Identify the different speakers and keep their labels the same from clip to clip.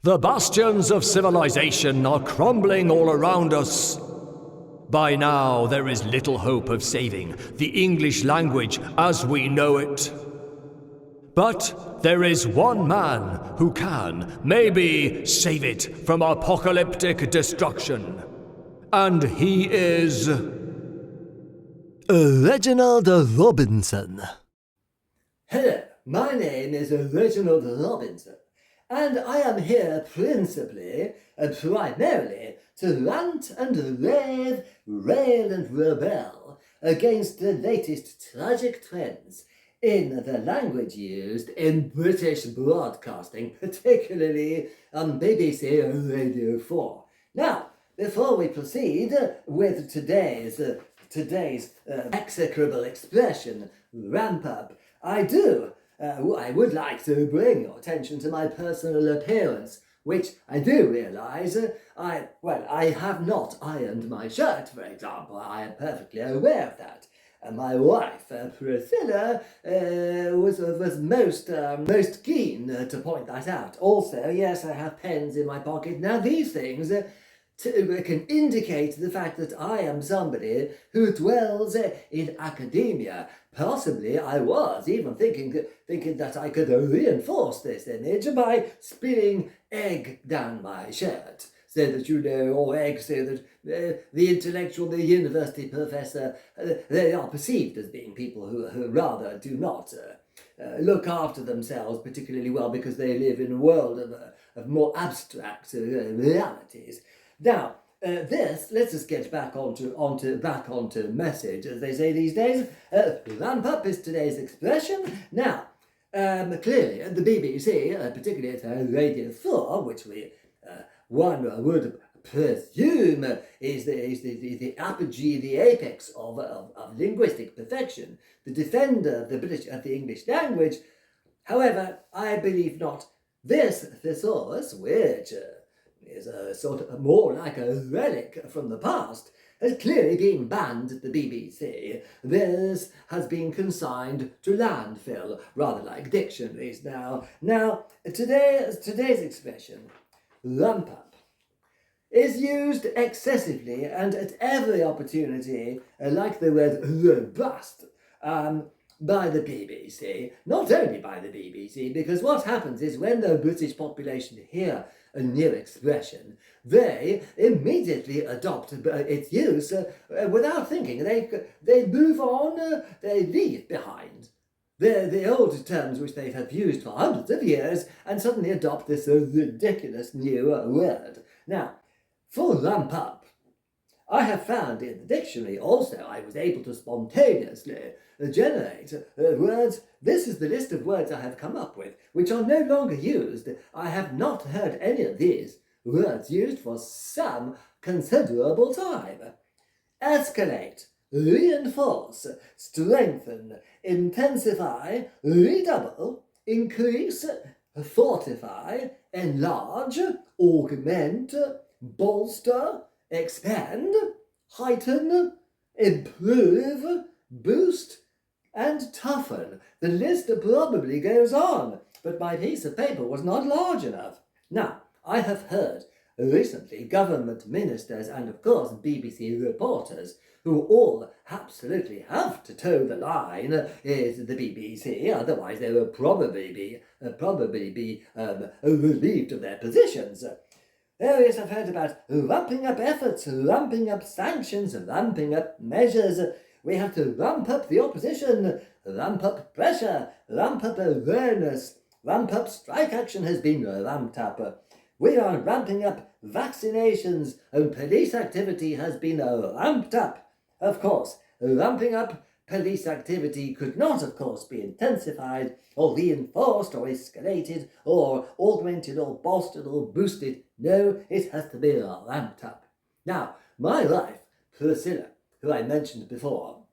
Speaker 1: The bastions of civilization are crumbling all around us. By now, there is little hope of saving the English language as we know it. But there is one man who can, maybe, save it from apocalyptic destruction. And he is...
Speaker 2: Reginald Robinson.
Speaker 3: Hello, my name is Reginald Robinson, and I am here principally and primarily to rant and rave, rail and rebel against the latest tragic trends in the language used in British broadcasting, particularly on BBC Radio 4. Now, before we proceed with today's execrable expression, ramp up, I would like to bring your attention to my personal appearance, which I do realise I have not ironed my shirt, for example. I am perfectly aware of that. And my wife, Priscilla, was most keen to point that out. Also, yes, I have pens in my pocket. Now, these things can indicate the fact that I am somebody who dwells in academia. Possibly I was even thinking that I could reinforce this image by spilling egg down my shirt, so that or egg, so that the intellectual, the university professor, they are perceived as being people who rather do not look after themselves particularly well because they live in a world of more abstract realities. Now, let's just get back onto message, as they say these days. Ramp up is today's expression. Now, clearly, at the BBC, particularly at Radio 4, which one would presume is the apogee, the apex of linguistic perfection, the defender of the English language. However, I believe not. This thesaurus, which is a sort of more like a relic from the past, has clearly been banned at the BBC. This has been consigned to landfill, rather like dictionaries now. Now, today's expression, rump up, is used excessively and at every opportunity, like the word robust, by the BBC. Not only by the BBC, because what happens is when the British population hear a new expression, they immediately adopt its use without thinking. They move on, they leave behind the old terms which they have used for hundreds of years and suddenly adopt this ridiculous new word. Now, for rump up, I have found in the dictionary also I was able to spontaneously generate words. This is the list of words I have come up with, which are no longer used. I have not heard any of these words used for some considerable time. Escalate, reinforce, strengthen, intensify, redouble, increase, fortify, enlarge, augment, bolster, expand, heighten, improve, boost, and toughen. The list probably goes on, but my piece of paper was not large enough. Now, I have heard recently government ministers and of course BBC reporters who all absolutely have to toe the line is the BBC, otherwise they will probably be relieved of their positions. Oh yes, I've heard about ramping up efforts, ramping up sanctions, ramping up measures. We have to ramp up the opposition, ramp up pressure, ramp up awareness, ramp up strike action has been ramped up. We are ramping up vaccinations and police activity has been ramped up. Of course, ramping up police activity could not, of course, be intensified or reinforced or escalated or augmented or bolstered or boosted. No, it has to be ramped up. Now, my wife, Priscilla, who I mentioned before,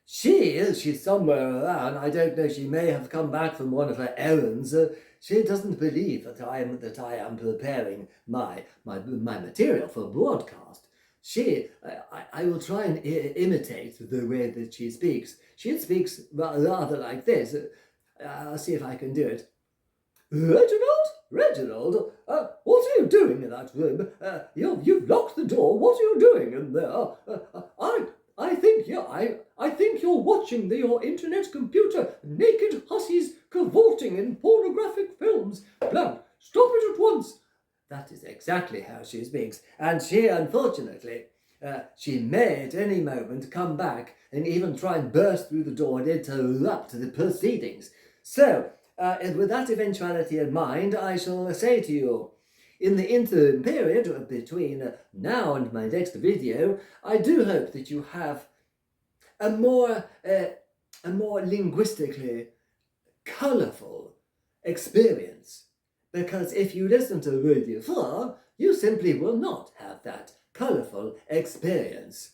Speaker 3: she's somewhere around. I don't know, she may have come back from one of her errands. She doesn't believe that I am preparing my material for broadcast. I will try and imitate the way that she speaks. She speaks rather like this. I'll see if I can do it. Reginald? Reginald, what are you doing in that room? You've locked the door. What are you doing in there? I think you're watching your internet computer. Naked hussies cavorting in pornographic films. Blunt, stop it at once. That is exactly how she speaks, and she, unfortunately, she may at any moment come back and even try and burst through the door and interrupt the proceedings. So, with that eventuality in mind, I shall say to you, in the interim period between now and my next video, I do hope that you have a more linguistically colourful experience. Because if you listen to Radio 4, you simply will not have that colourful experience.